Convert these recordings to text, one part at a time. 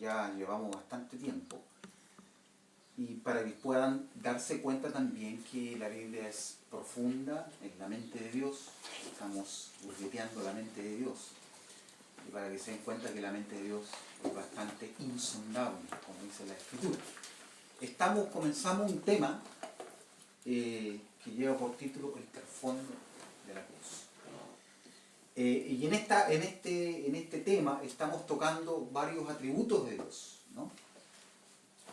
ya llevamos bastante tiempo, y para que puedan darse cuenta también que la Biblia es profunda en la mente de Dios, estamos burgueteando la mente de Dios, y para que se den cuenta que la mente de Dios es bastante insondable, como dice la Escritura. Comenzamos un tema que lleva por título El trasfondo de la cruz. Y en este tema estamos tocando varios atributos de Dios, ¿no?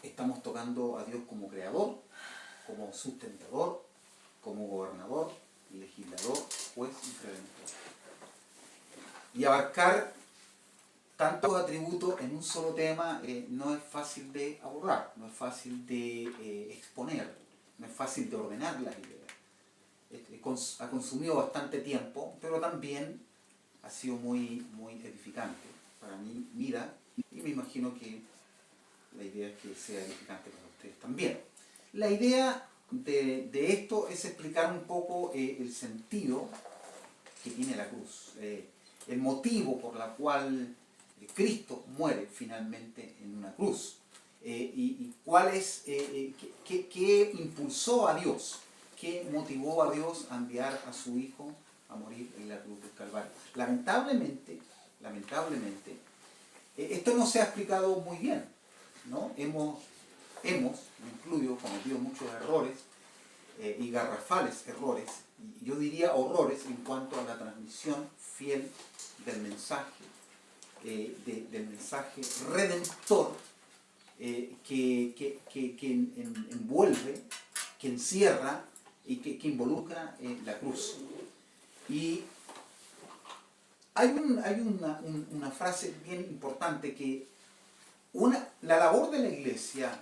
Estamos tocando a Dios como creador, como sustentador, como gobernador, legislador, juez y redentor. Y abarcar tantos atributos en un solo tema no es fácil de abordar, no es fácil de exponer, no es fácil de ordenar las ideas. Ha consumido bastante tiempo, pero también ha sido muy edificante para mi vida, y me imagino que la idea es que sea edificante para ustedes también. La idea de esto es explicar un poco el sentido que tiene la cruz, el motivo por el cual Cristo muere finalmente en una cruz, y cuál es, qué impulsó a Dios, qué motivó a Dios a enviar a su Hijo a morir en la cruz del Calvario. Lamentablemente, esto no se ha explicado muy bien, ¿no? Hemos, me incluyo, cometido muchos errores, y garrafales errores, y yo diría horrores en cuanto a la transmisión fiel del mensaje, del mensaje redentor, que envuelve, que encierra y que involucra la cruz. Y hay una frase bien importante que la labor de la Iglesia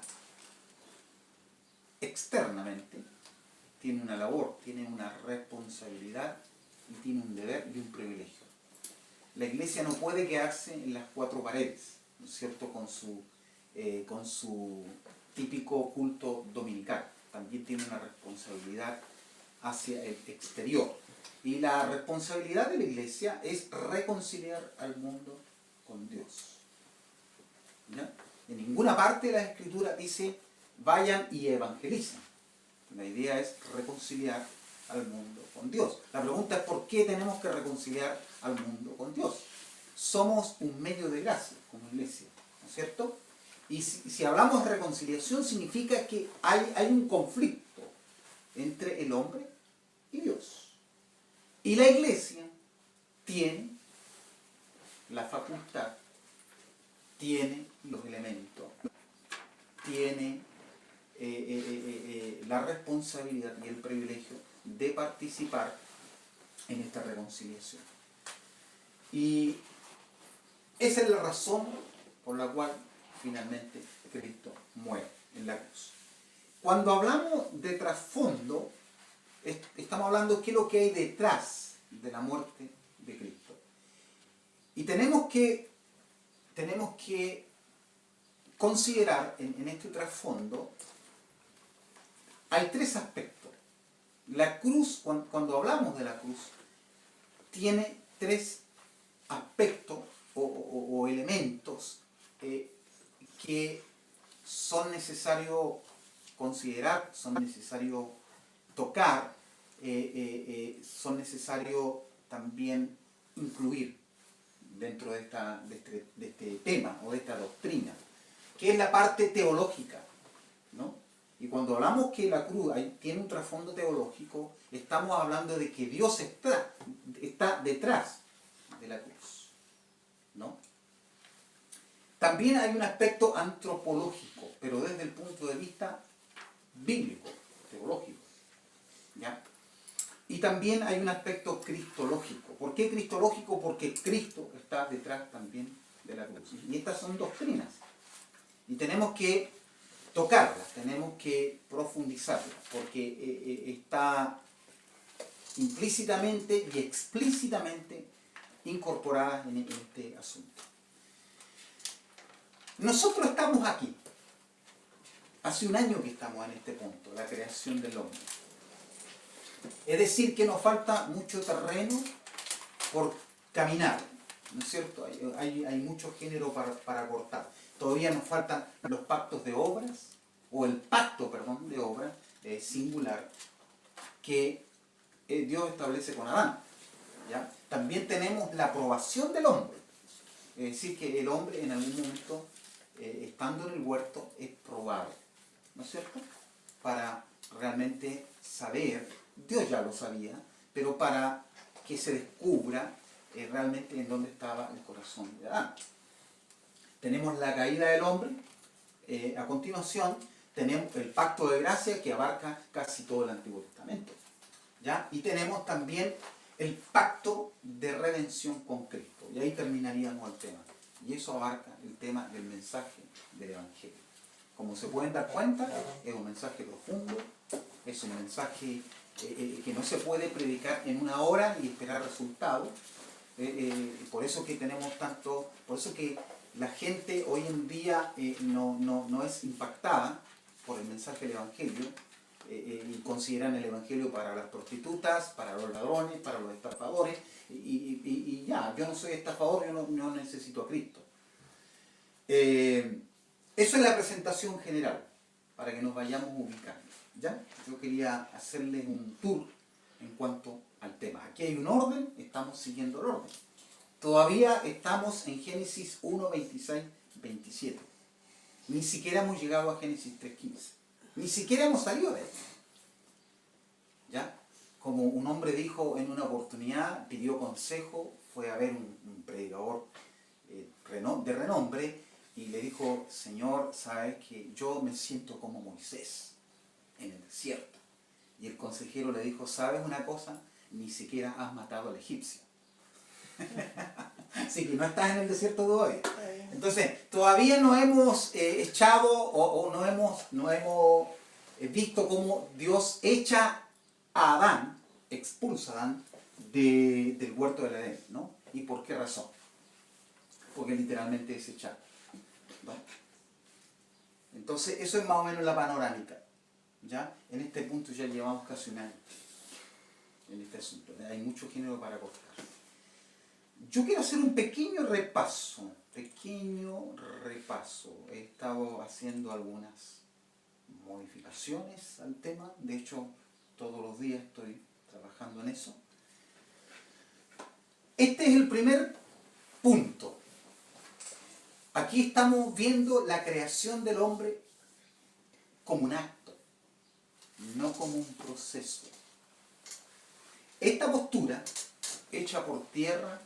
externamente tiene una labor, tiene una responsabilidad y tiene un deber y un privilegio. La Iglesia no puede quedarse en las cuatro paredes, ¿no es cierto?, con su típico culto dominical. También tiene una responsabilidad hacia el exterior. Y la responsabilidad de la Iglesia es reconciliar al mundo con Dios. ¿Ya? En ninguna parte de la Escritura dice vayan y evangelicen. La idea es reconciliar al mundo con Dios. La pregunta es ¿por qué tenemos que reconciliar al mundo con Dios? Somos un medio de gracia como Iglesia, ¿no es cierto? Y si hablamos de reconciliación significa que hay un conflicto entre el hombre y Dios. Y la Iglesia tiene la facultad, tiene los elementos, tiene la responsabilidad y el privilegio de participar en esta reconciliación. Y esa es la razón por la cual finalmente Cristo muere en la cruz. Cuando hablamos de trasfondo, estamos hablando de qué es lo que hay detrás de la muerte de Cristo. Y tenemos que considerar en este trasfondo, hay tres aspectos. La cruz, cuando hablamos de la cruz, tiene tres aspectos o elementos que son necesarios considerar, son necesarios tocar, son necesarios también incluir dentro de este tema o de esta doctrina, que es la parte teológica, ¿no? Y cuando hablamos que la cruz tiene un trasfondo teológico, estamos hablando de que Dios está detrás de la cruz, ¿no? También hay un aspecto antropológico, pero desde el punto de vista bíblico, teológico, ¿ya? Y también hay un aspecto cristológico. ¿Por qué cristológico? Porque Cristo está detrás también de la cruz. Y estas son doctrinas. Y tenemos que tocarlas, tenemos que profundizarlas, porque está implícitamente y explícitamente incorporadas en este asunto. Nosotros estamos aquí. Hace un año que estamos en este punto, la creación del hombre. Es decir, que nos falta mucho terreno por caminar, ¿no es cierto? Hay mucho género para cortar. Todavía nos faltan los pactos de obras, o el pacto, perdón, de obras singular que Dios establece con Adán. ¿Ya? También tenemos la aprobación del hombre. Es decir, que el hombre en algún momento, estando en el huerto, es probado, ¿no es cierto? Para realmente saber, Dios ya lo sabía, pero para que se descubra realmente en dónde estaba el corazón de Adán. Tenemos la caída del hombre. A continuación tenemos el pacto de gracia que abarca casi todo el Antiguo Testamento, ¿ya? Y tenemos también el pacto de redención con Cristo. Y ahí terminaríamos el tema. Y eso abarca el tema del mensaje del Evangelio. Como se pueden dar cuenta, es un mensaje profundo, es un mensaje que no se puede predicar en una hora y esperar resultados. Por eso que tenemos tanto, por eso que la gente hoy en día no es impactada por el mensaje del Evangelio, y consideran el Evangelio para las prostitutas, para los ladrones, para los estafadores, y ya, yo no soy estafador, yo no necesito a Cristo. Eso es la presentación general, para que nos vayamos ubicando, ¿ya? Yo quería hacerles un tour en cuanto al tema. Aquí hay un orden, estamos siguiendo el orden. Todavía estamos en Génesis 1, 26, 27. Ni siquiera hemos llegado a Génesis 3, 15. Ni siquiera hemos salido de él. ¿Ya? Como un hombre dijo en una oportunidad, pidió consejo, fue a ver un predicador de renombre y le dijo: Señor, sabes que yo me siento como Moisés en el desierto. Y el consejero le dijo: ¿sabes una cosa? Ni siquiera has matado al egipcio. Así que no estás en el desierto todavía. Entonces, todavía no hemos echado o no hemos visto cómo Dios echa a Adán, expulsa a Adán del huerto del Edén, ¿no? ¿Y por qué razón? Porque literalmente es echar, ¿no? Entonces, eso es más o menos la panorámica, ¿ya? En este punto ya llevamos casi un año en este asunto. Hay mucho género para cortar. Yo quiero hacer un pequeño repaso. He estado haciendo algunas modificaciones al tema. De hecho, todos los días estoy trabajando en eso. Este es el primer punto. Aquí estamos viendo la creación del hombre como un acto, no como un proceso. Esta postura echa por tierra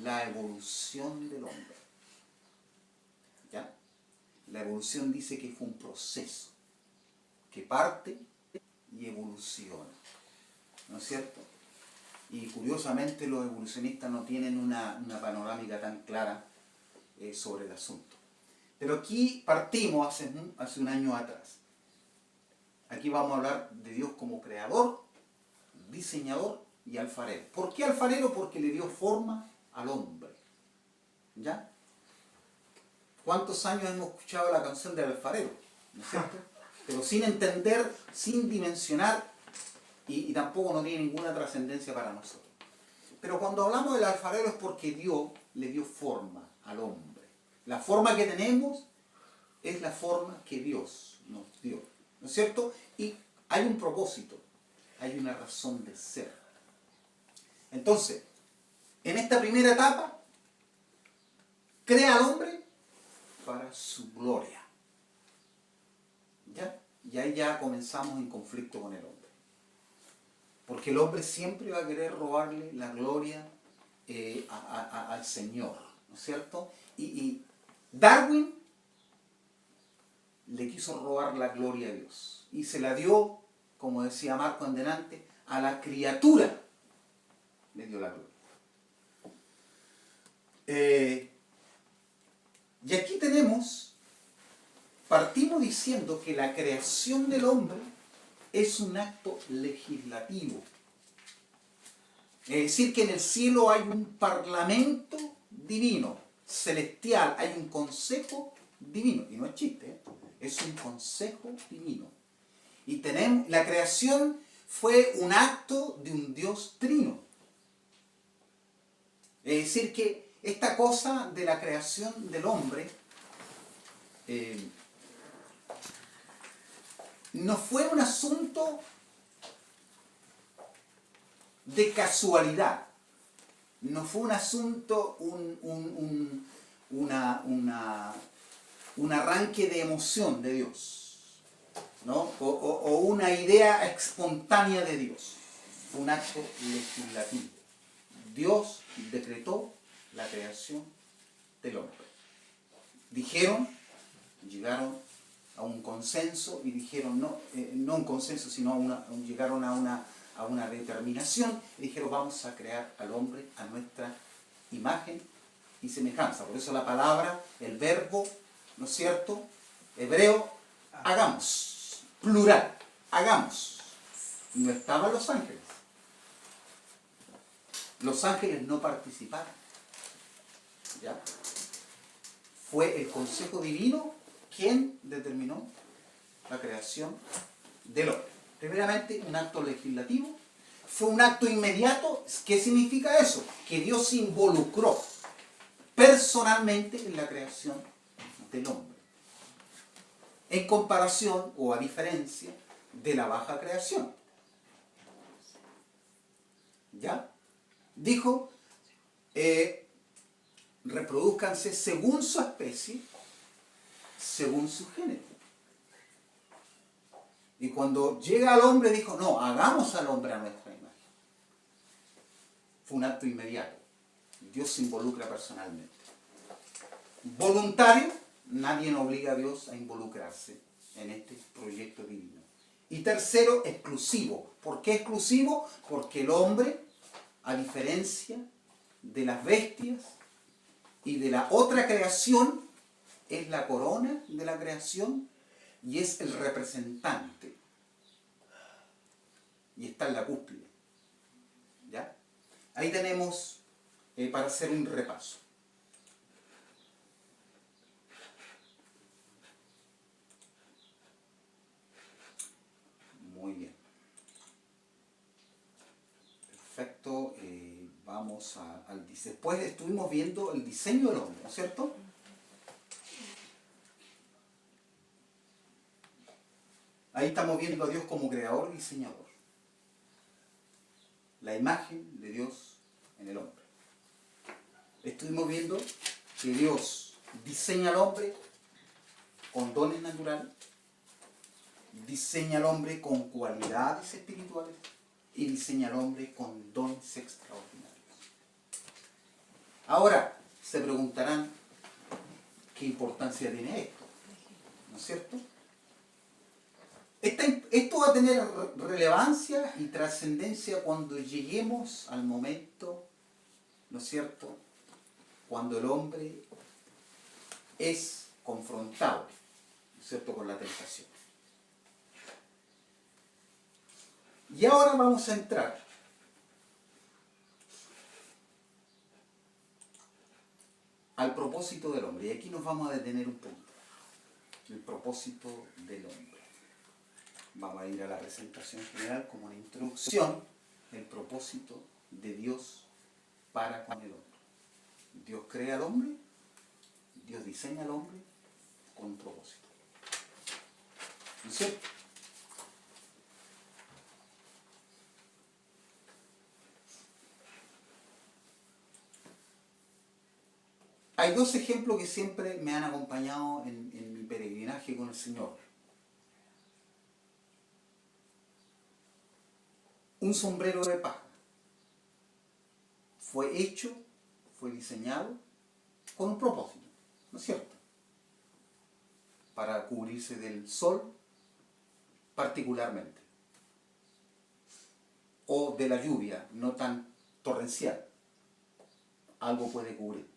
la evolución del hombre. ¿Ya? La evolución dice que fue un proceso que parte y evoluciona, ¿no es cierto? Y curiosamente los evolucionistas no tienen una panorámica tan clara sobre el asunto. Pero aquí partimos hace un año atrás. Aquí vamos a hablar de Dios como creador, diseñador y alfarero. ¿Por qué alfarero? Porque le dio forma al hombre. ¿Ya? ¿Cuántos años hemos escuchado la canción del alfarero? ¿No es cierto? Pero sin entender, sin dimensionar, y tampoco no tiene ninguna trascendencia para nosotros. Pero cuando hablamos del alfarero es porque Dios le dio forma al hombre. La forma que tenemos es la forma que Dios nos dio, ¿no es cierto? Y hay un propósito, hay una razón de ser. Entonces, en esta primera etapa, crea al hombre para su gloria. ¿Ya? Y ahí ya comenzamos en conflicto con el hombre. Porque el hombre siempre va a querer robarle la gloria al Señor, ¿no es cierto? Y Darwin le quiso robar la gloria a Dios. Y se la dio, como decía Marco en delante, a la criatura. Le dio la gloria. Y aquí partimos diciendo que la creación del hombre es un acto legislativo. Es decir, que en el cielo hay un parlamento divino, celestial, hay un consejo divino. Y no es chiste, es un consejo divino. Y la creación fue un acto de un Dios trino. Es decir, que esta cosa de la creación del hombre no fue un asunto de casualidad, no fue un asunto, un arranque de emoción de Dios, ¿no? O una idea espontánea de Dios, un acto legislativo. Dios decretó la creación del hombre. Llegaron a un consenso y dijeron, no un consenso, sino llegaron a una determinación y dijeron, vamos a crear al hombre a nuestra imagen y semejanza. Por eso la palabra, el verbo, ¿no es cierto?, hebreo, hagamos, plural, hagamos. No estaban los ángeles. Los ángeles no participaron. ¿Ya? Fue el consejo divino quien determinó la creación del hombre. Primeramente, un acto legislativo. Fue un acto inmediato. ¿Qué significa eso? Que Dios se involucró personalmente en la creación del hombre. En comparación o a diferencia de la baja creación. ¿Ya? Dijo, reproduzcanse según su especie, según su género. Y cuando llega al hombre dijo, no, hagamos al hombre a nuestra imagen. Fue un acto inmediato. Dios se involucra personalmente. Voluntario, nadie obliga a Dios a involucrarse en este proyecto divino. Y tercero, exclusivo. ¿Por qué exclusivo? Porque el hombre, a diferencia de las bestias y de la otra creación, es la corona de la creación y es el representante. Y está en la cúspide. ¿Ya? Ahí tenemos para hacer un repaso. Muy bien. Perfecto. Vamos al diseño. Después estuvimos viendo el diseño del hombre, ¿no es cierto? Ahí estamos viendo a Dios como creador y diseñador. La imagen de Dios en el hombre. Estuvimos viendo que Dios diseña al hombre con dones naturales, diseña al hombre con cualidades espirituales y diseña al hombre con dones extraordinarios. Ahora, se preguntarán qué importancia tiene esto, ¿no es cierto? Esto va a tener relevancia y trascendencia cuando lleguemos al momento, ¿no es cierto?, cuando el hombre es confrontado, ¿no es cierto?, con la tentación. Y ahora vamos a entrar al propósito del hombre. Y aquí nos vamos a detener un poquito. El propósito del hombre. Vamos a ir a la presentación general como una introducción del propósito de Dios para con el hombre. Dios crea al hombre, Dios diseña al hombre con un propósito. ¿No es cierto? Hay dos ejemplos que siempre me han acompañado en mi peregrinaje con el Señor. Un sombrero de paja fue hecho, fue diseñado con un propósito, ¿no es cierto? Para cubrirse del sol particularmente, o de la lluvia no tan torrencial, algo puede cubrir.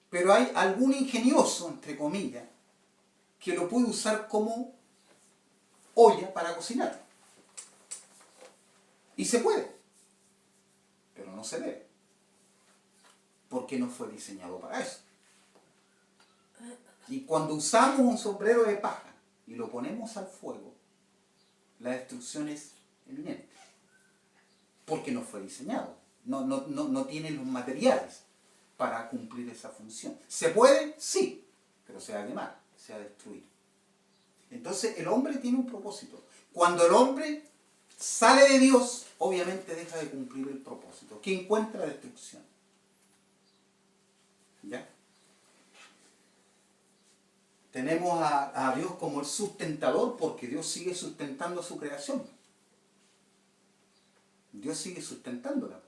Pero hay algún ingenioso, entre comillas, que lo puede usar como olla para cocinar. Y se puede, pero no se debe, porque no fue diseñado para eso. Y cuando usamos un sombrero de paja y lo ponemos al fuego, la destrucción es eminente, porque no fue diseñado, no tiene los materiales. para cumplir esa función. ¿Se puede? Sí, pero se va a quemar, se va a destruir. Entonces el hombre tiene un propósito. Cuando el hombre sale de Dios, obviamente deja de cumplir el propósito, que encuentra destrucción. ¿Ya? Tenemos a Dios como el sustentador, porque Dios sigue sustentando su creación. Dios sigue sustentándola.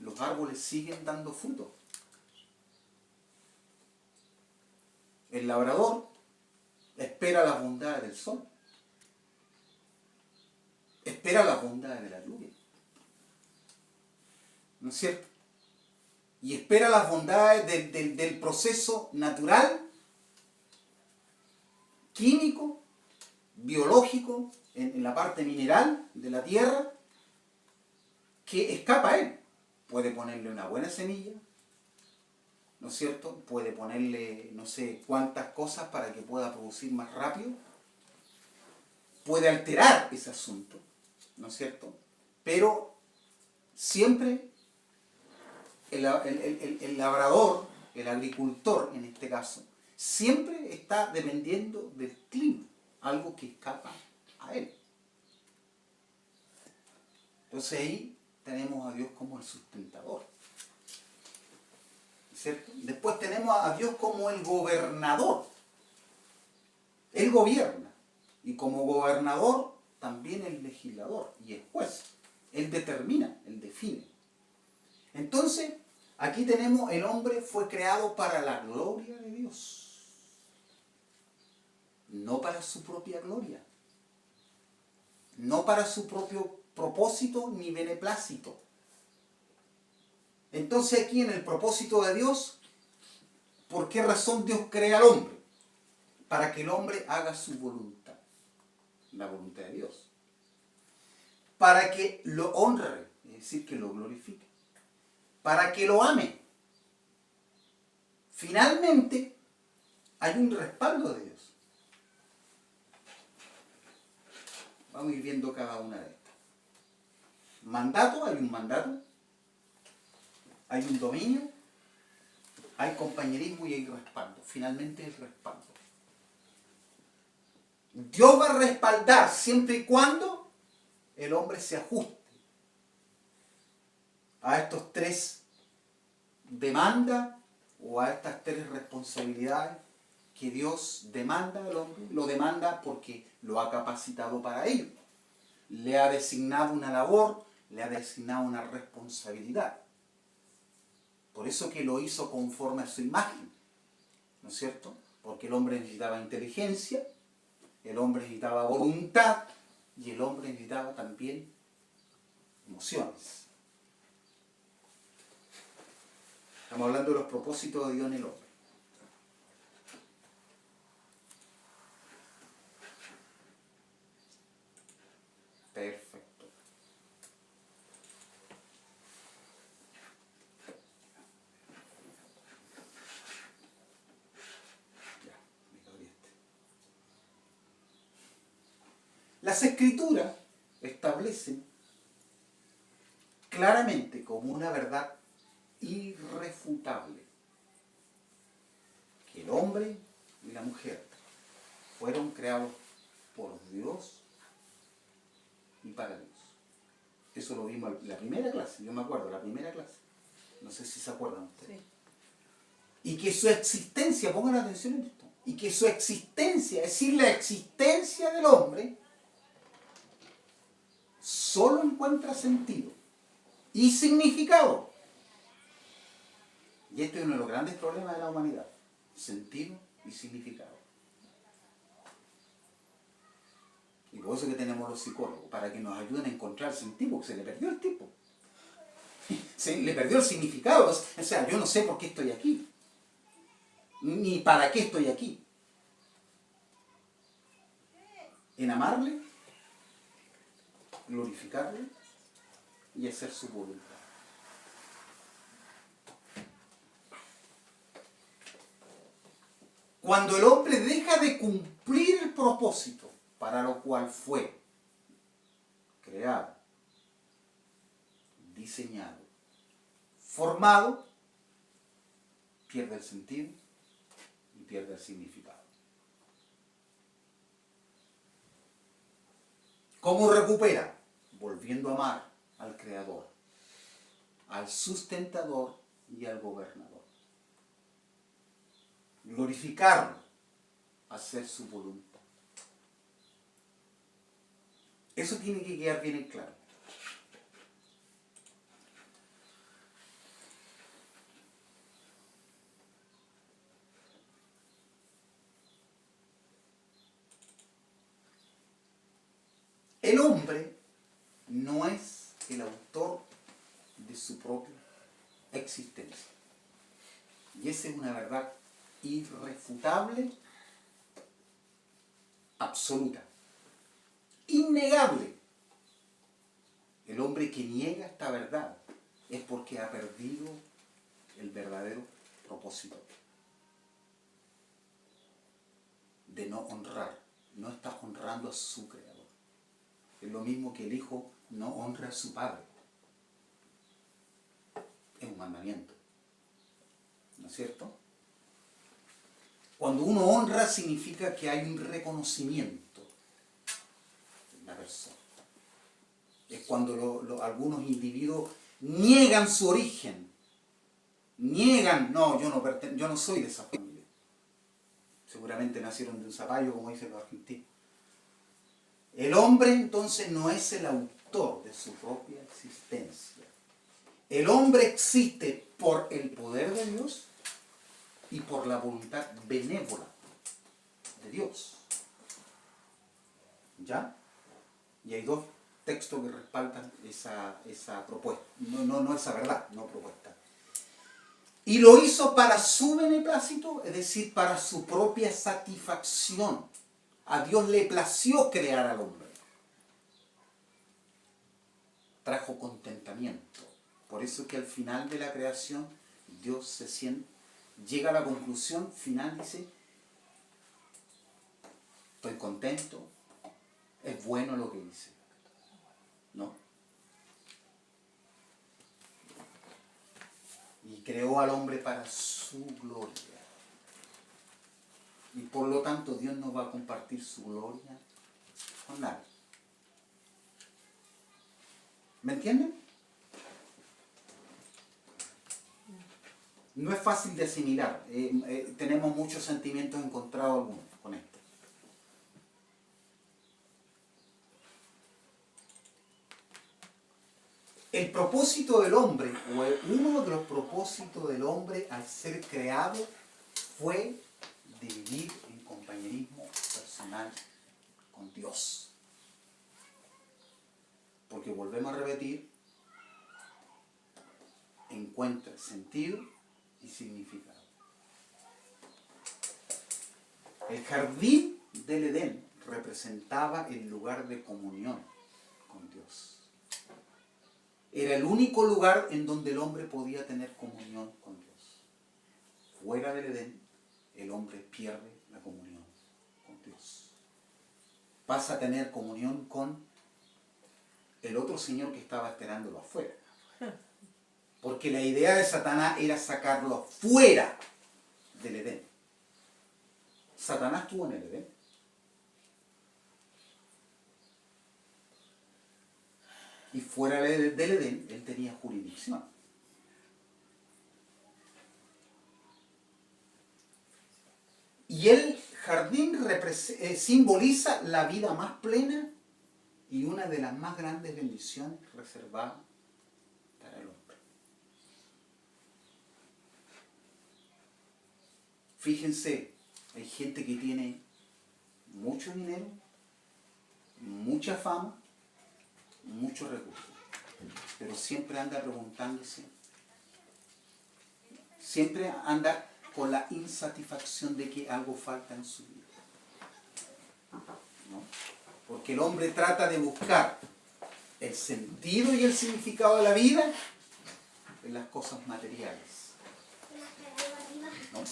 Los árboles siguen dando fruto. El labrador espera las bondades del sol. Espera las bondades de la lluvia. ¿No es cierto? Y espera las bondades del proceso natural, químico, biológico, en la parte mineral de la tierra, que escapa a él. Puede ponerle una buena semilla, ¿no es cierto? Puede ponerle no sé cuántas cosas para que pueda producir más rápido. Puede alterar ese asunto, ¿no es cierto? Pero siempre el labrador, el agricultor en este caso, siempre está dependiendo del clima, algo que escapa a él. Entonces ahí tenemos a Dios como el sustentador, ¿cierto? Después tenemos a Dios como el gobernador. Él gobierna, y como gobernador también el legislador y el juez. Él determina, él define. Entonces, aquí tenemos, el hombre fue creado para la gloria de Dios, no para su propia gloria, no para su propio propósito ni beneplácito. Entonces aquí en el propósito de Dios, ¿por qué razón Dios crea al hombre? Para que el hombre haga su voluntad, la voluntad de Dios. Para que lo honre, es decir, que lo glorifique. Para que lo ame. Finalmente, hay un respaldo de Dios. Vamos a ir viendo cada una de estas. Mandato, hay un mandato. Hay un dominio. Hay compañerismo y hay respaldo. Finalmente el respaldo. Dios va a respaldar siempre y cuando el hombre se ajuste a estos tres demandas o a estas tres responsabilidades que Dios demanda al hombre. Lo demanda porque lo ha capacitado para ello. Le ha designado una labor, le ha designado una responsabilidad. Por eso que lo hizo conforme a su imagen, ¿no es cierto? Porque el hombre necesitaba inteligencia, el hombre necesitaba voluntad y el hombre necesitaba también emociones. Estamos hablando de los propósitos de Dios en el hombre. Perfecto. Ya, me oriente. Las Escrituras establecen claramente como una verdad irrefutable que el hombre y la mujer fueron creados por Dios y para Dios. Eso lo vimos en la primera clase, yo me acuerdo, la primera clase. No sé si se acuerdan ustedes. Sí. Y que su existencia, pongan atención en esto, y que su existencia, es decir, la existencia del hombre, solo encuentra sentido y significado. Y este es uno de los grandes problemas de la humanidad. Sentido y significado. Y por eso que tenemos los psicólogos, para que nos ayuden a encontrar sentido, porque se le perdió el tipo. Se le perdió el significado. O sea, yo no sé por qué estoy aquí. Ni para qué estoy aquí. En amarle, glorificarle y hacer su voluntad. Cuando el hombre deja de cumplir el propósito para lo cual fue creado, diseñado, formado, pierde el sentido y pierde el significado. ¿Cómo recupera? Volviendo a amar al Creador, al sustentador y al gobernador. Glorificarlo, hacer su voluntad. Eso tiene que quedar bien en claro. El hombre no es el autor de su propia existencia. Y esa es una verdad irrefutable, absoluta, innegable. El hombre que niega esta verdad es porque ha perdido el verdadero propósito de no honrar. No está honrando a su Creador. Es lo mismo que el hijo no honra a su padre. Es un mandamiento. ¿No es cierto? Cuando uno honra significa que hay un reconocimiento de la persona. Es cuando algunos individuos niegan su origen. Niegan, no, yo no soy de esa familia. Seguramente nacieron de un zapallo, como dicen los argentinos. El hombre entonces no es el autor de su propia existencia. El hombre existe por el poder de Dios y por la voluntad benévola de Dios. ¿Ya? Y hay dos textos que respaldan esa propuesta. No esa verdad, no propuesta. Y lo hizo para su beneplácito, es decir, para su propia satisfacción. A Dios le plació crear al hombre. Trajo contentamiento. Por eso es que al final de la creación, Dios llega a la conclusión final, dice, estoy contento, es bueno lo que hice. ¿No? Y creó al hombre para su gloria. Y por lo tanto Dios no va a compartir su gloria con nadie. ¿Me entienden? No es fácil de asimilar. Tenemos muchos sentimientos encontrados algunos con esto. El propósito del hombre, o uno de los propósitos del hombre al ser creado, fue de vivir en compañerismo personal con Dios. Porque volvemos a repetir, encuentra sentido y significado. El jardín del Edén representaba el lugar de comunión con Dios. Era el único lugar en donde el hombre podía tener comunión con Dios. Fuera del Edén, el hombre pierde la comunión con Dios. Pasa a tener comunión con el otro señor que estaba esperándolo afuera. Porque la idea de Satanás era sacarlo fuera del Edén. Satanás estuvo en el Edén. Y fuera del Edén, él tenía jurisdicción. Y el jardín simboliza la vida más plena y una de las más grandes bendiciones reservadas para el hombre. Fíjense, hay gente que tiene mucho dinero, mucha fama, muchos recursos, pero siempre anda preguntándose, siempre anda con la insatisfacción de que algo falta en su vida. ¿No? Porque el hombre trata de buscar el sentido y el significado de la vida en las cosas materiales. ¿No?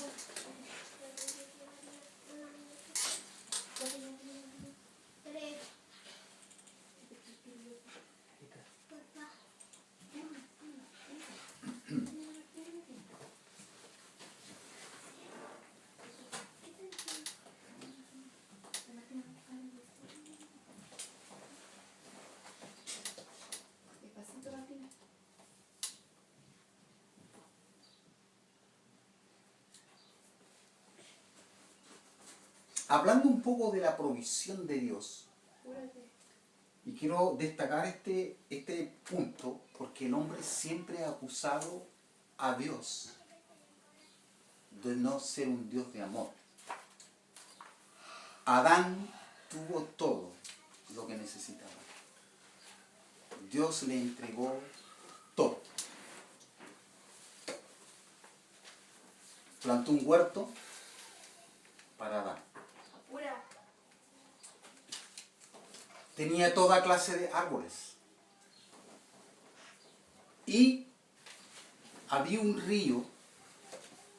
hablando un poco de la provisión de Dios, y quiero destacar este punto, porque el hombre siempre ha acusado a Dios de no ser un Dios de amor. Adán tuvo todo lo que necesitaba. Dios le entregó todo. Plantó un huerto para Adán. Tenía toda clase de árboles. Y había un río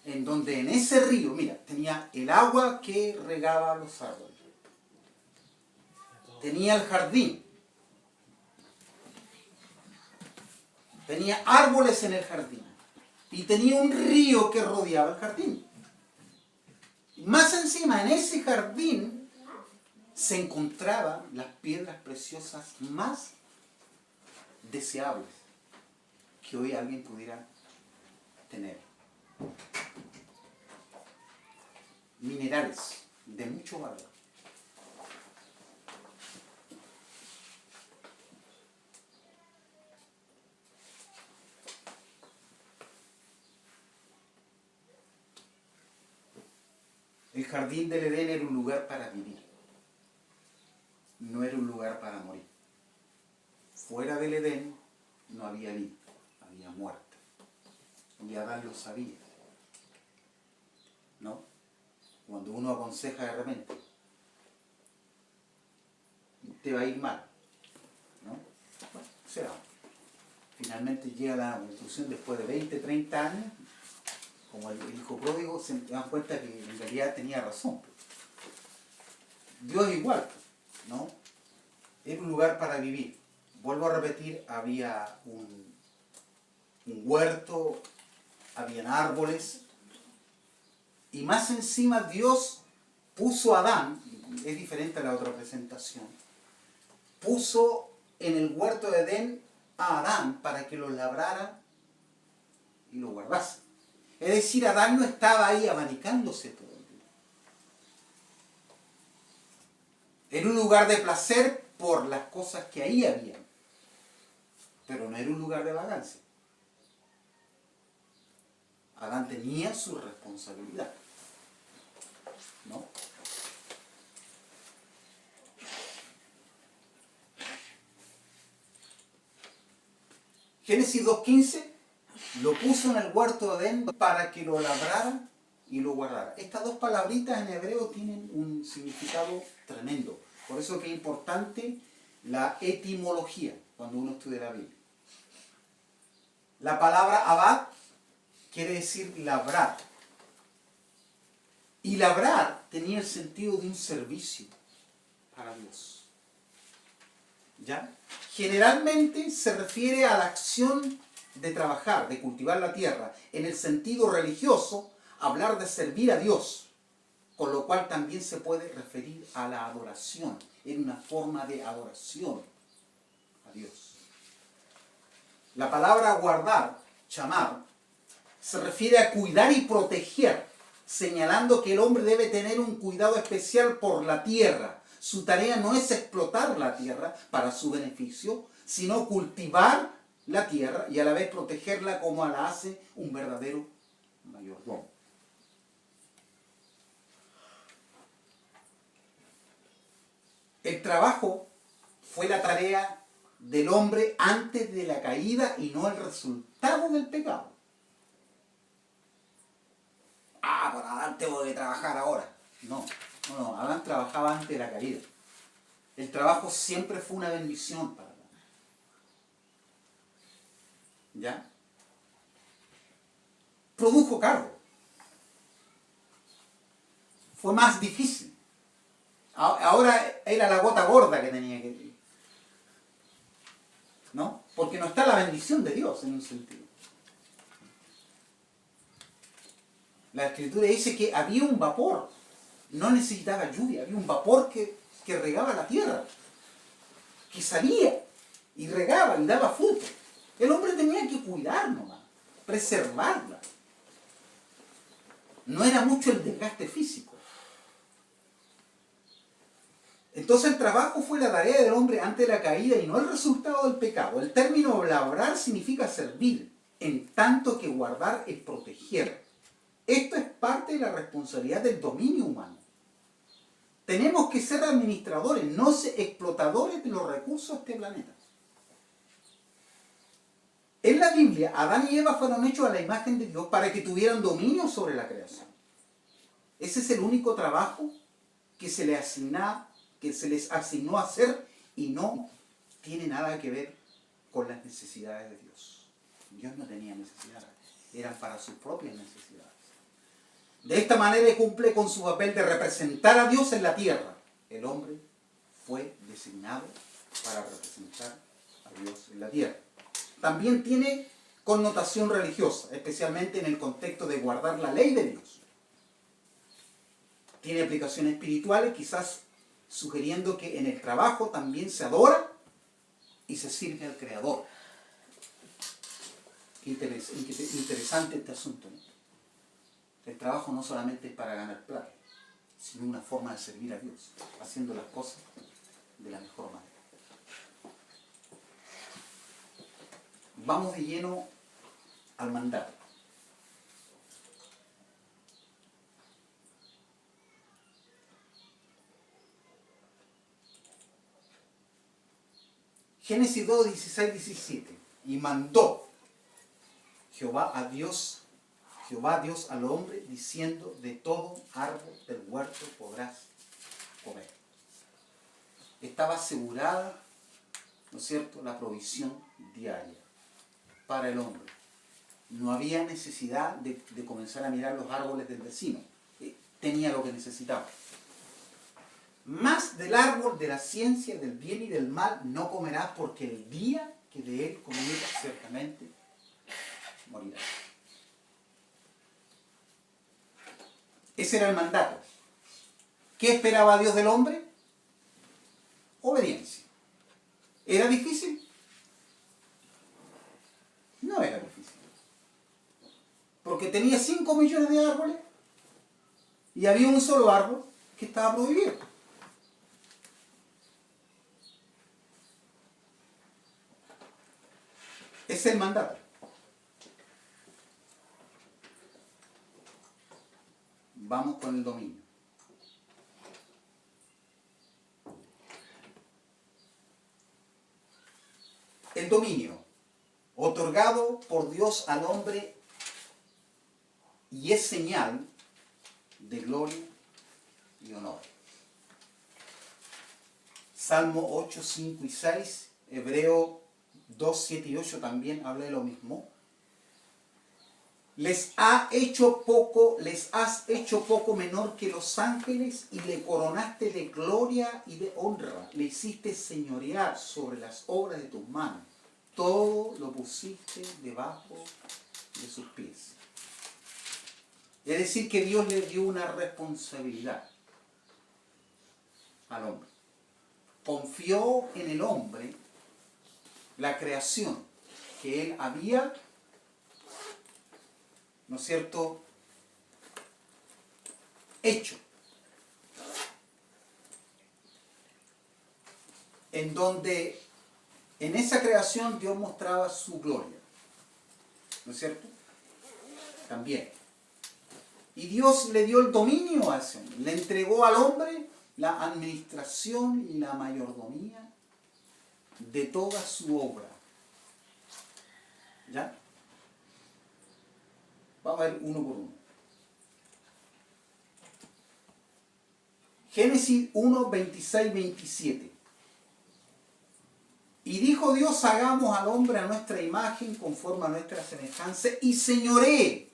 en donde en ese río, mira, tenía el agua que regaba los árboles. Tenía el jardín. Tenía árboles en el jardín. Y tenía un río que rodeaba el jardín. Más encima, en ese jardín se encontraban las piedras preciosas más deseables que hoy alguien pudiera tener. Minerales de mucho valor. El jardín del Edén era un lugar para vivir. No era un lugar para morir. Fuera del Edén no había vida, había muerte. Y Adán lo sabía. ¿No? Cuando uno aconseja de repente, te va a ir mal. ¿No? Bueno, o sea, finalmente llega la conclusión después de 20, 30 años, como el hijo pródigo, se dan cuenta que en realidad tenía razón. Dios es igual, ¿no? Era un lugar para vivir. Vuelvo a repetir, había un huerto, habían árboles, y más encima Dios puso a Adán, es diferente a la otra presentación, puso en el huerto de Edén a Adán para que lo labrara y lo guardase. Es decir, Adán no estaba ahí abanicándose todo el día. Era un lugar de placer por las cosas que ahí había, pero no era un lugar de vagancia. Adán tenía su responsabilidad, ¿no? Génesis 2:15 lo puso en el huerto de Edén para que lo labrara y lo guardara. Estas dos palabritas en hebreo tienen un significado tremendo. Por eso es que es importante la etimología cuando uno estudia la Biblia. La palabra abad quiere decir labrar. Y labrar tenía el sentido de un servicio para Dios. ¿Ya? Generalmente se refiere a la acción de trabajar, de cultivar la tierra. En el sentido religioso, hablar de servir a Dios, con lo cual también se puede referir a la adoración, en una forma de adoración a Dios. La palabra guardar, chamar, se refiere a cuidar y proteger, señalando que el hombre debe tener un cuidado especial por la tierra. Su tarea no es explotar la tierra para su beneficio, sino cultivar la tierra y a la vez protegerla como la hace un verdadero mayordomo. El trabajo fue la tarea del hombre antes de la caída y no el resultado del pecado. Por Adán tengo que trabajar ahora. No, Adán trabajaba antes de la caída. El trabajo siempre fue una bendición para Adán. ¿Ya? Produjo cargo. Fue más difícil. Ahora era la gota gorda que tenía que... ¿No? Porque no está la bendición de Dios en un sentido. La Escritura dice que había un vapor, no necesitaba lluvia, había un vapor que regaba la tierra, que salía y regaba y daba fruto. El hombre tenía que cuidar nomás, preservarla. No era mucho el desgaste físico. Entonces el trabajo fue la tarea del hombre antes de la caída y no el resultado del pecado. El término labrar significa servir, en tanto que guardar es proteger. Esto es parte de la responsabilidad del dominio humano. Tenemos que ser administradores, no explotadores de los recursos de este planeta. En la Biblia, Adán y Eva fueron hechos a la imagen de Dios para que tuvieran dominio sobre la creación. Ese es el único trabajo que se les asignó a hacer y no tiene nada que ver con las necesidades de Dios. Dios no tenía necesidades, eran para sus propias necesidades. De esta manera cumple con su papel de representar a Dios en la tierra. El hombre fue designado para representar a Dios en la tierra. También tiene connotación religiosa, especialmente en el contexto de guardar la ley de Dios. Tiene aplicaciones espirituales, quizás sugiriendo que en el trabajo también se adora y se sirve al Creador. Interesante este asunto, ¿no? El trabajo no solamente es para ganar plata, sino una forma de servir a Dios, haciendo las cosas de la mejor manera. Vamos de lleno al mandato. Génesis 2, 16, 17. Y mandó Jehová Dios al hombre, diciendo: de todo árbol del huerto podrás comer. Estaba asegurada, ¿no es cierto?, la provisión diaria para el hombre. No había necesidad de comenzar a mirar los árboles del vecino. Tenía lo que necesitaba. Más del árbol de la ciencia del bien y del mal no comerás, porque el día que de él comieras ciertamente morirás. Ese era el mandato. ¿Qué esperaba Dios del hombre? Obediencia. ¿Era difícil? No era difícil. Porque tenía 5 millones de árboles y había un solo árbol que estaba prohibido. Ese es el mandato. Vamos con el dominio. El dominio, otorgado por Dios al hombre, y es señal de gloria y honor. Salmo 8, 5 y 6, Hebreo 2, 7 y 8 también habla de lo mismo. Les has hecho poco menor que los ángeles, y le coronaste de gloria y de honra. Le hiciste señorear sobre las obras de tus manos. Todo lo pusiste debajo de sus pies. Es decir, que Dios le dio una responsabilidad al hombre. Confió en el hombre la creación que él había, ¿no es cierto?, hecho. En donde en esa creación Dios mostraba su gloria. ¿No es cierto? También. Y Dios le dio el dominio a ese hombre. Le entregó al hombre la administración y la mayordomía de toda su obra. ¿Ya? Vamos a ver uno por uno. Génesis 1, 26, 27. Y dijo Dios: hagamos al hombre a nuestra imagen, conforme a nuestra semejanza, y señoree.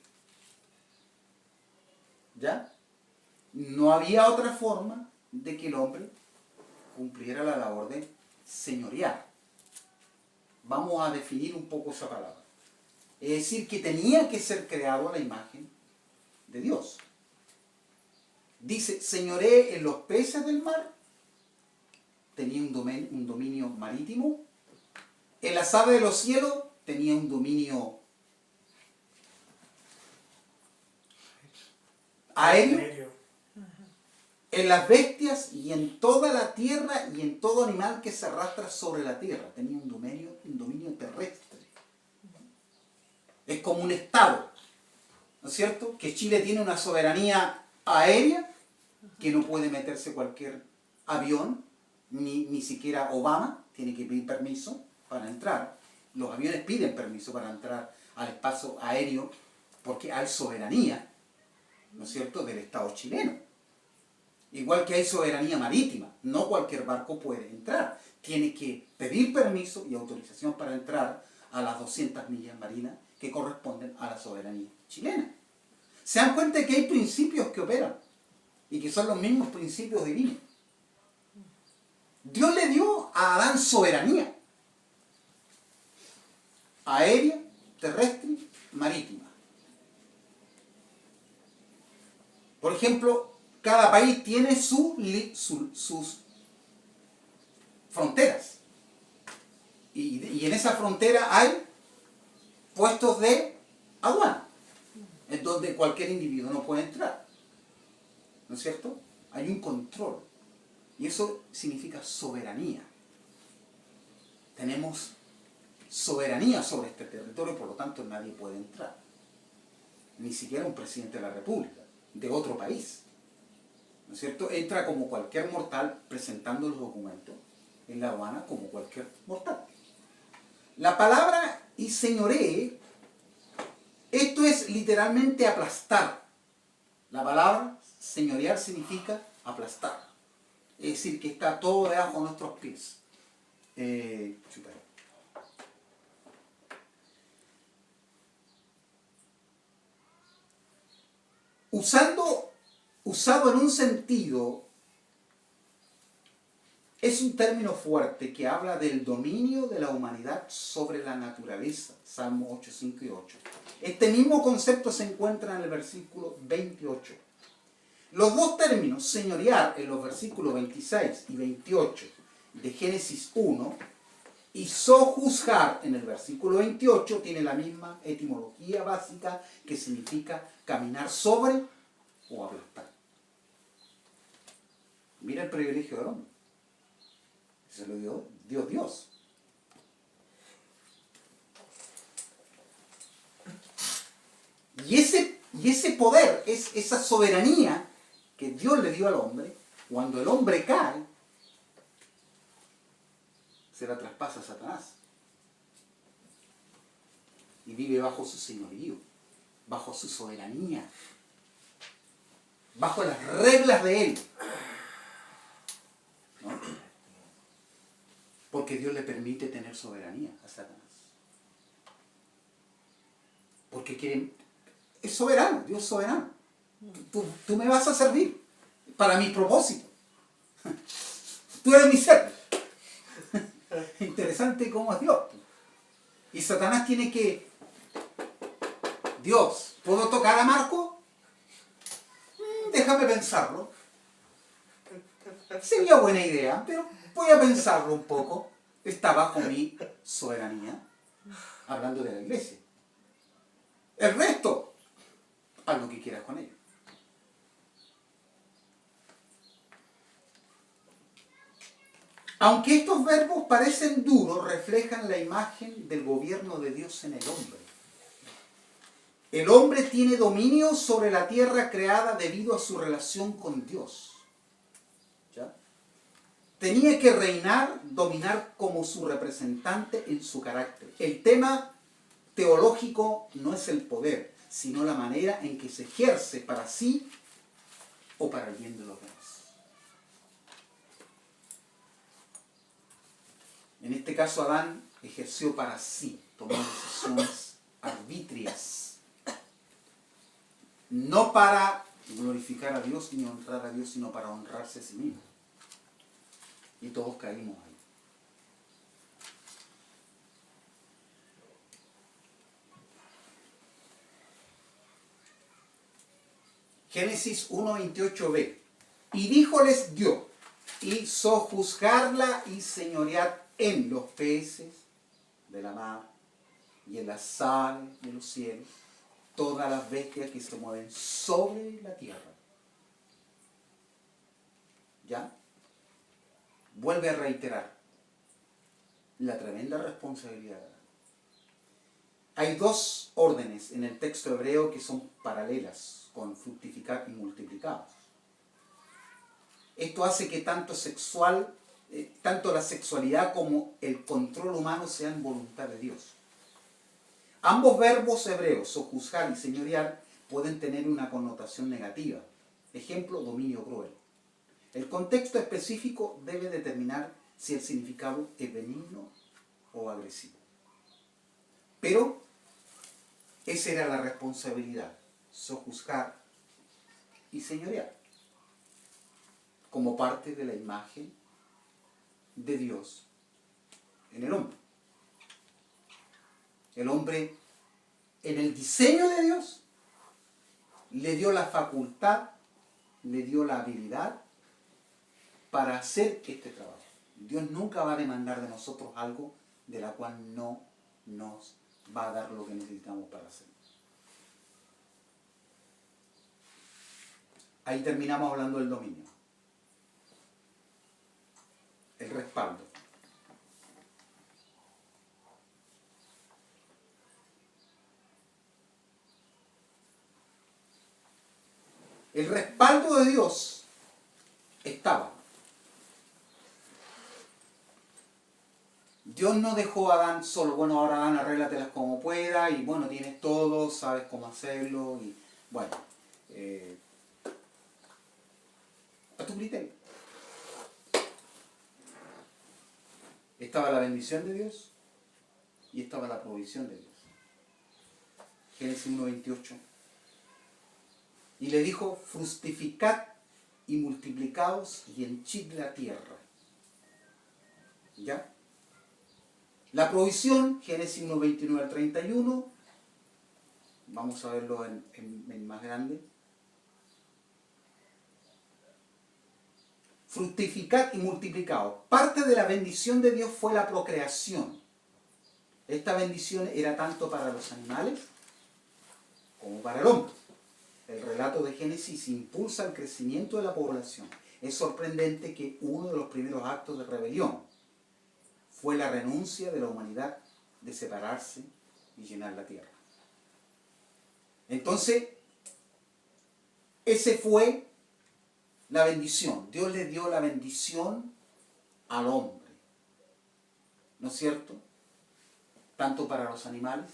¿Ya? No había otra forma de que el hombre cumpliera la labor de señorear. Vamos a definir un poco esa palabra. Es decir, que tenía que ser creado a la imagen de Dios. Dice: señoree en los peces del mar. Tenía un dominio marítimo. En las aves de los cielos tenía un dominio aéreo. en las bestias y en toda la tierra y en todo animal que se arrastra sobre la tierra. Tenía un dominio terrestre. Es como un estado, ¿no es cierto? Que Chile tiene una soberanía aérea, que no puede meterse cualquier avión, ni siquiera Obama tiene que pedir permiso para entrar. Los aviones piden permiso para entrar al espacio aéreo porque hay soberanía, ¿no es cierto?, del Estado chileno. Igual que hay soberanía marítima, no cualquier barco puede entrar. Tiene que pedir permiso y autorización para entrar a las 200 millas marinas que corresponden a la soberanía chilena. Se dan cuenta de que hay principios que operan y que son los mismos principios divinos. Dios le dio a Adán soberanía aérea, terrestre, marítima. Por ejemplo, cada país tiene sus fronteras. Y en esa frontera hay puestos de aduana, en donde cualquier individuo no puede entrar. ¿No es cierto? Hay un control. Y eso significa soberanía. Tenemos soberanía sobre este territorio, por lo tanto nadie puede entrar. Ni siquiera un presidente de la República, de otro país. ¿No es cierto? Entra como cualquier mortal presentando los documentos en la aduana como cualquier mortal. La palabra y señoree, esto es literalmente aplastar. La palabra señorear significa aplastar. Es decir, que está todo debajo de nuestros pies. Usado en un sentido, es un término fuerte que habla del dominio de la humanidad sobre la naturaleza. Salmo 8, 5 y 8. Este mismo concepto se encuentra en el versículo 28. Los dos términos, señorear, en los versículos 26 y 28 de Génesis 1, y sojuzgar, en el versículo 28, tiene la misma etimología básica, que significa caminar sobre o aplastar. Mira el privilegio del hombre. Se lo dio Dios. Y ese poder, esa soberanía que Dios le dio al hombre, cuando el hombre cae, se la traspasa a Satanás. Y vive bajo su señorío, bajo su soberanía, bajo las reglas de él. ¿No? Porque Dios le permite tener soberanía a Satanás. Porque es soberano, Dios es soberano. Tú me vas a servir para mi propósito. Tú eres mi ser. Interesante cómo es Dios. Y Satanás tiene que... Dios, ¿puedo tocar a Marco? Déjame pensarlo. Sería buena idea, pero voy a pensarlo un poco. Está bajo mi soberanía. Hablando de la iglesia. El resto, haz lo que quieras con ellos. Aunque estos verbos parecen duros, reflejan la imagen del gobierno de Dios en el hombre. El hombre tiene dominio sobre la tierra creada debido a su relación con Dios. ¿Ya? Tenía que reinar, dominar como su representante en su carácter. El tema teológico no es el poder, sino la manera en que se ejerce para sí o para el bien de los demás. En este caso Adán ejerció para sí, tomó decisiones arbitrias, no para glorificar a Dios ni honrar a Dios, sino para honrarse a sí mismo. Y todos caímos ahí. Génesis 1:28b. Y díjoles Dios, y sojuzgarla y señorear en los peces de la mar y en las aves de los cielos, todas las bestias que se mueven sobre la tierra. ¿Ya? Vuelve a reiterar la tremenda responsabilidad. Hay dos órdenes en el texto hebreo que son paralelas con fructificar y multiplicados. Esto hace que tanto la sexualidad como el control humano sean voluntad de Dios. Ambos verbos hebreos, sojuzgar y señorear, pueden tener una connotación negativa. Ejemplo, dominio cruel. El contexto específico debe determinar si el significado es benigno o agresivo. Pero esa era la responsabilidad, sojuzgar y señorear, como parte de la imagen de Dios en el hombre. El hombre, en el diseño de Dios, le dio la facultad, le dio la habilidad para hacer este trabajo. Dios nunca va a demandar de nosotros algo de la cual no nos va a dar lo que necesitamos para hacerlo. Ahí terminamos hablando del dominio. El respaldo. El respaldo de Dios estaba. Dios no dejó a Adán solo, bueno, ahora Adán arréglatelas como pueda, y bueno, tienes todo, sabes cómo hacerlo, y bueno, a tu criterio. Estaba la bendición de Dios y estaba la provisión de Dios. Génesis 1:28. Y le dijo, fructificad y multiplicaos y henchid la tierra. ¿Ya? La provisión, Génesis 1:29 al 31, vamos a verlo en más grande. Fructificad y multiplicaos. Parte de la bendición de Dios fue la procreación. Esta bendición era tanto para los animales como para el hombre. El relato de Génesis impulsa el crecimiento de la población. Es sorprendente que uno de los primeros actos de rebelión fue la renuncia de la humanidad de separarse y llenar la tierra. Entonces, ese fue la bendición. Dios le dio la bendición al hombre. ¿No es cierto? Tanto para los animales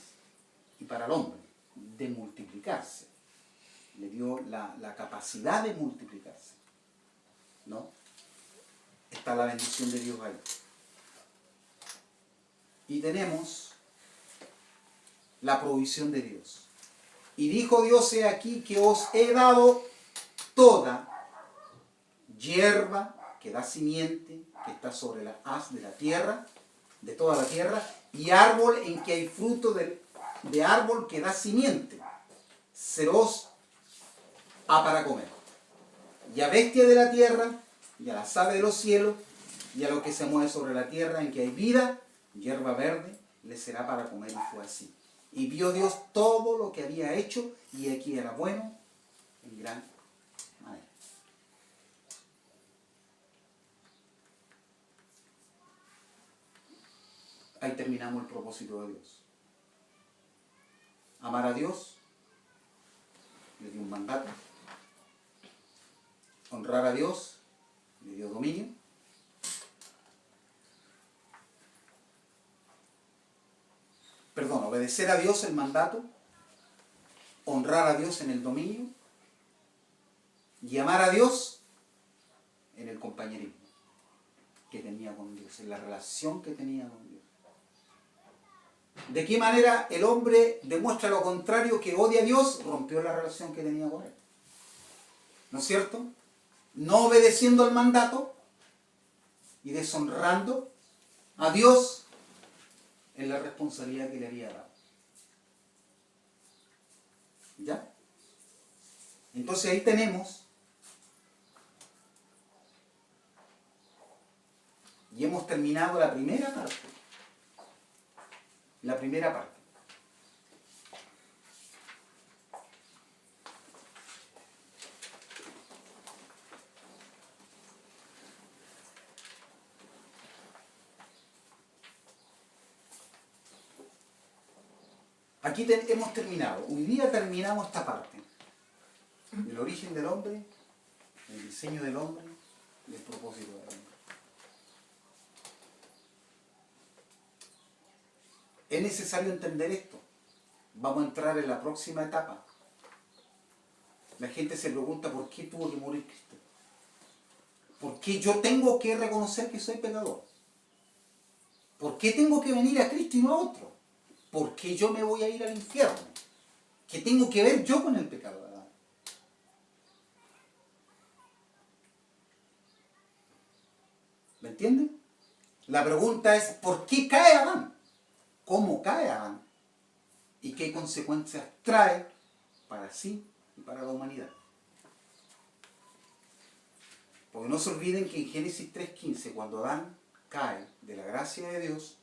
y para el hombre, de multiplicarse. Le dio la capacidad de multiplicarse. ¿No? Está la bendición de Dios ahí. Y tenemos la provisión de Dios. Y dijo Dios, he aquí que os he dado toda hierba que da simiente, que está sobre la haz de la tierra, de toda la tierra, y árbol en que hay fruto de árbol que da simiente, se os ha para comer. Y a bestia de la tierra, y a las aves de los cielos, y a lo que se mueve sobre la tierra en que hay vida, hierba verde, le será para comer, y fue así. Y vio Dios todo lo que había hecho, y aquí era bueno en gran manera. Ahí terminamos el propósito de Dios. Amar a Dios, le dio un mandato. Honrar a Dios, le dio dominio. Obedecer a Dios, el mandato. Honrar a Dios en el dominio. Y amar a Dios en el compañerismo que tenía con Dios, en la relación que tenía con Dios. ¿De qué manera el hombre demuestra lo contrario, que odia a Dios? Rompió la relación que tenía con Él. ¿No es cierto? No obedeciendo al mandato y deshonrando a Dios en la responsabilidad que le había dado. ¿Ya? Entonces ahí tenemos, y hemos terminado la primera parte. La primera parte. Aquí hemos terminado. Hoy día terminamos esta parte. El origen del hombre, el diseño del hombre y el propósito del hombre. Es necesario entender esto. Vamos a entrar en la próxima etapa. La gente se pregunta por qué tuvo que morir Cristo. ¿Por qué yo tengo que reconocer que soy pecador? ¿Por qué tengo que venir a Cristo y no a otro? ¿Por qué yo me voy a ir al infierno? ¿Qué tengo que ver yo con el pecado de Adán? ¿Me entienden? La pregunta es, ¿por qué cae Adán? ¿Cómo cae Adán? ¿Y qué consecuencias trae para sí y para la humanidad? Porque no se olviden que en Génesis 3:15, cuando Adán cae de la gracia de Dios,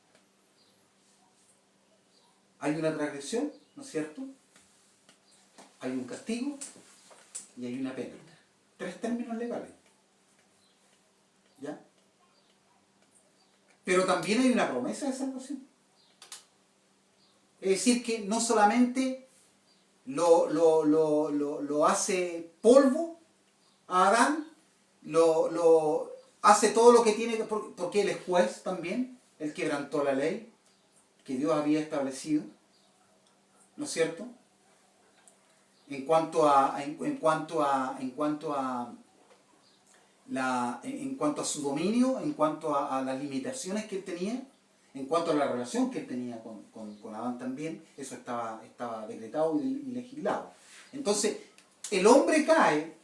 hay una transgresión, ¿no es cierto? Hay un castigo y hay una pena. 3 términos legales. ¿Ya? Pero también hay una promesa de salvación. Es decir, que no solamente lo hace polvo a Adán, lo hace todo lo que tiene que, porque él es juez también, él quebrantó la ley que Dios había establecido, ¿no es cierto? En cuanto a su dominio, en cuanto a las limitaciones que él tenía, en cuanto a la relación que él tenía con Adán también, eso estaba decretado y legislado. Entonces, el hombre cae,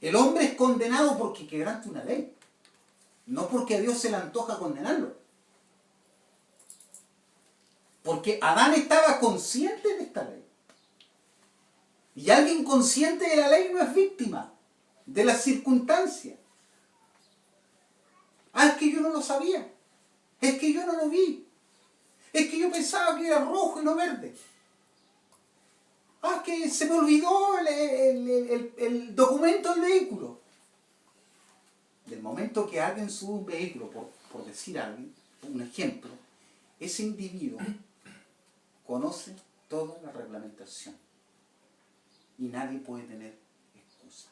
el hombre es condenado porque quebranta una ley, no porque a Dios se le antoja condenarlo. Porque Adán estaba consciente de esta ley. Y alguien consciente de la ley no es víctima de las circunstancias. Ah, es que yo no lo sabía. Es que yo no lo vi. Es que yo pensaba que era rojo y no verde. Ah, es que se me olvidó el documento del vehículo. Del momento que alguien sube un vehículo, por decir algo, un ejemplo, ese individuo conoce toda la reglamentación. Y nadie puede tener excusa.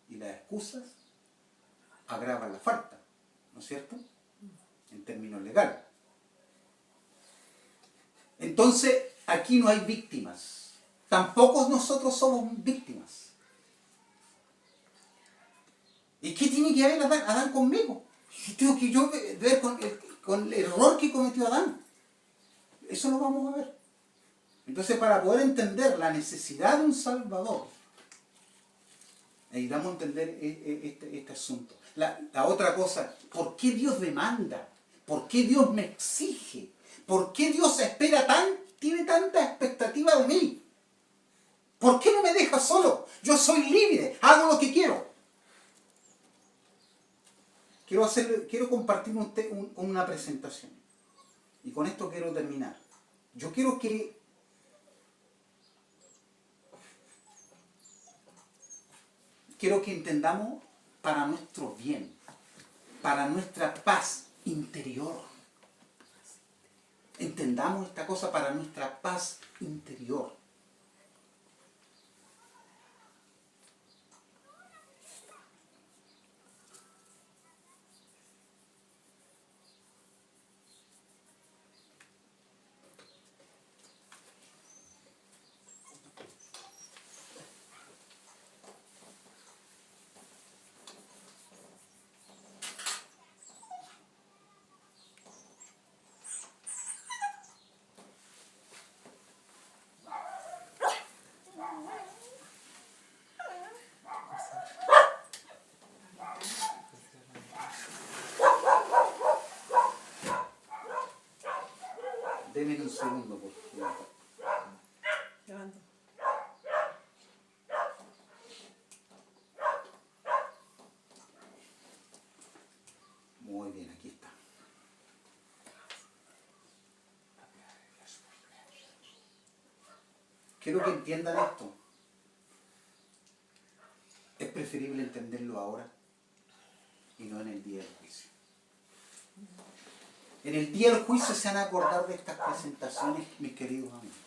Y las excusas agravan la falta, ¿no es cierto? En términos legales. Entonces, aquí no hay víctimas. Tampoco nosotros somos víctimas. ¿Y qué tiene que ver Adán conmigo? Tengo que yo ver con el error que cometió Adán. Eso lo vamos a ver. Entonces, para poder entender la necesidad de un Salvador, necesitamos entender este asunto. La otra cosa, ¿por qué Dios demanda? ¿Por qué Dios me exige? ¿Por qué Dios tiene tanta expectativa de mí? ¿Por qué no me deja solo? Yo soy libre, hago lo que quiero. Quiero compartir una presentación. Y con esto quiero terminar. Yo quiero que entendamos para nuestro bien, para nuestra paz interior. Entendamos esta cosa para nuestra paz interior. Denme un segundo, por favor. Llevando. Muy bien, aquí está. Quiero que entiendan esto. Es preferible entenderlo ahora y no en el día del juicio. En el día del juicio se van a acordar de estas presentaciones, mis queridos amigos.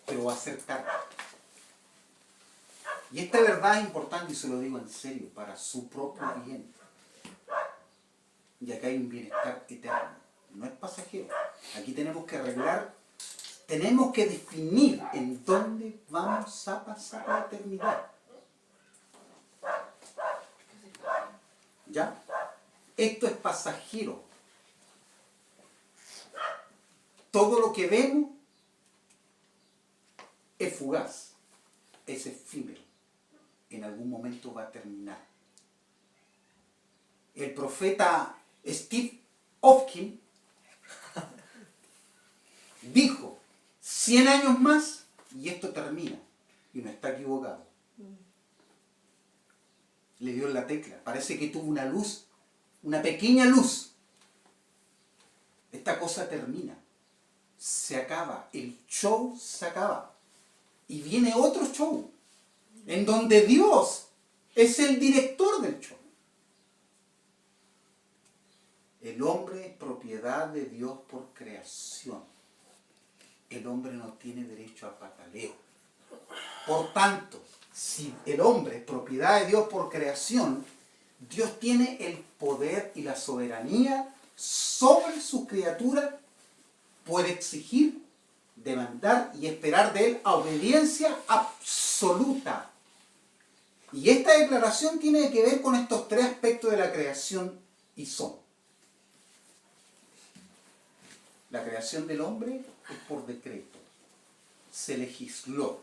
Pero va a ser tarde. Y esta verdad es importante, y se lo digo en serio, para su propio bien. Y acá hay un bienestar eterno. No es pasajero. Aquí tenemos que arreglar, tenemos que definir en dónde vamos a pasar la eternidad. ¿Ya? Esto es pasajero. Todo lo que vemos es fugaz, es efímero. En algún momento va a terminar. El profeta Steve Hopkins dijo 100 años más y esto termina. Y no está equivocado. Le dio en la tecla. Parece que tuvo una luz, una pequeña luz. Esta cosa termina. Se acaba. El show se acaba. Y viene otro show. En donde Dios es el director del show. El hombre es propiedad de Dios por creación. El hombre no tiene derecho a pataleo. Por tanto, si el hombre es propiedad de Dios por creación, Dios tiene el poder y la soberanía sobre su criatura, puede exigir, demandar y esperar de él obediencia absoluta. Y esta declaración tiene que ver con estos tres aspectos de la creación y son. La creación del hombre es por decreto. Se legisló.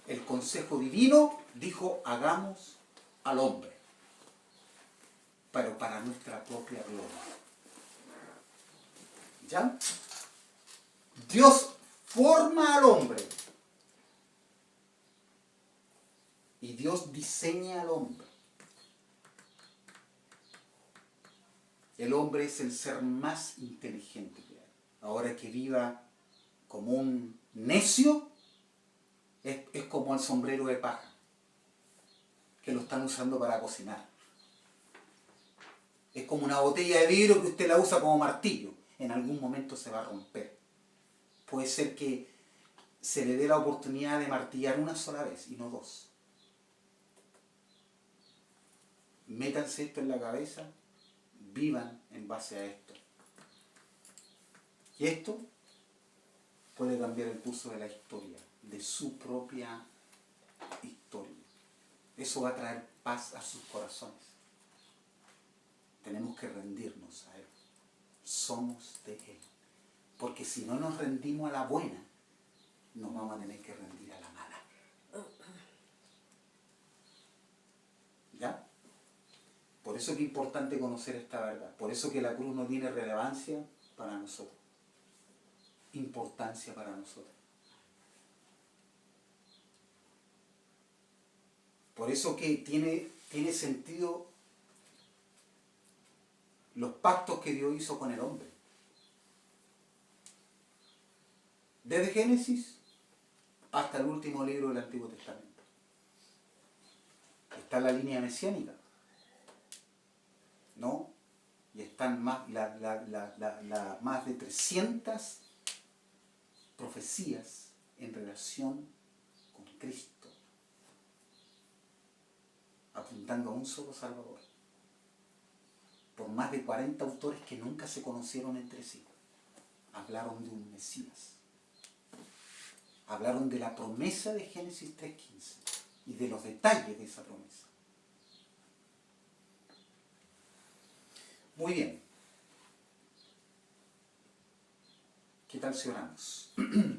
El consejo divino dijo, hagamos al hombre, pero para nuestra propia gloria. ¿Ya? Dios forma al hombre y Dios diseña al hombre. El hombre es el ser más inteligente que hay. Ahora que viva como un necio, es como el sombrero de paja, que lo están usando para cocinar. Es como una botella de vidrio que usted la usa como martillo. En algún momento se va a romper. Puede ser que se le dé la oportunidad de martillar una sola vez y no dos. Métanse esto en la cabeza, vivan en base a esto. Y esto puede cambiar el curso de la historia, de su propia historia. Eso va a traer paz a sus corazones. Tenemos que rendirnos a Él. Somos de Él. Porque si no nos rendimos a la buena, nos vamos a tener que rendir a la mala. ¿Ya? Por eso es que es importante conocer esta verdad. Por eso que la cruz no tiene relevancia para nosotros. Importancia para nosotros. Por eso que tiene sentido los pactos que Dios hizo con el hombre. Desde Génesis hasta el último libro del Antiguo Testamento. Está la línea mesiánica, ¿no? Y están más de 300 profecías en relación con Cristo, apuntando a un solo Salvador, por más de 40 autores que nunca se conocieron entre sí. Hablaron de un Mesías. Hablaron de la promesa de Génesis 3:15 y de los detalles de esa promesa. Muy bien. ¿Qué tal si oramos?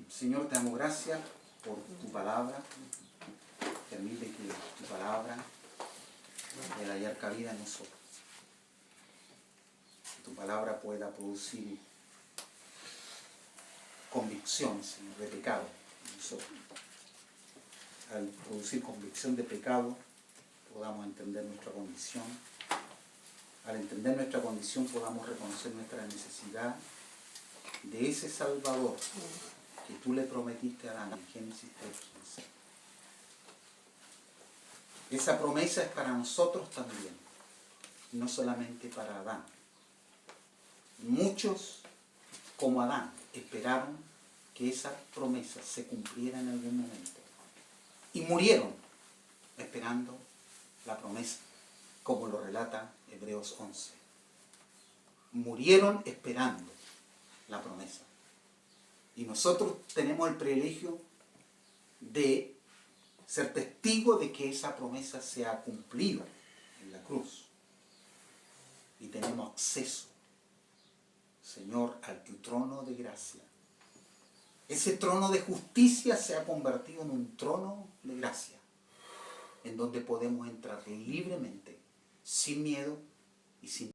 Señor, te damos gracias por tu palabra. Permite que tu palabra pueda hallar cabida en nosotros. Que tu palabra pueda producir convicción, Señor, de pecado en nosotros. Al producir convicción de pecado, podamos entender nuestra condición. Al entender nuestra condición, podamos reconocer nuestra necesidad de ese Salvador que tú le prometiste a Adán en Génesis 3:15. Esa promesa es para nosotros también, no solamente para Adán. Muchos, como Adán, esperaron que esa promesa se cumpliera en algún momento. Y murieron esperando la promesa, como lo relata Hebreos 11. Murieron esperando la promesa. Y nosotros tenemos el privilegio de ser testigos de que esa promesa se ha cumplido en la cruz. Y tenemos acceso, Señor, al tu trono de gracia. Ese trono de justicia se ha convertido en un trono de gracia, en donde podemos entrar libremente, sin miedo y sin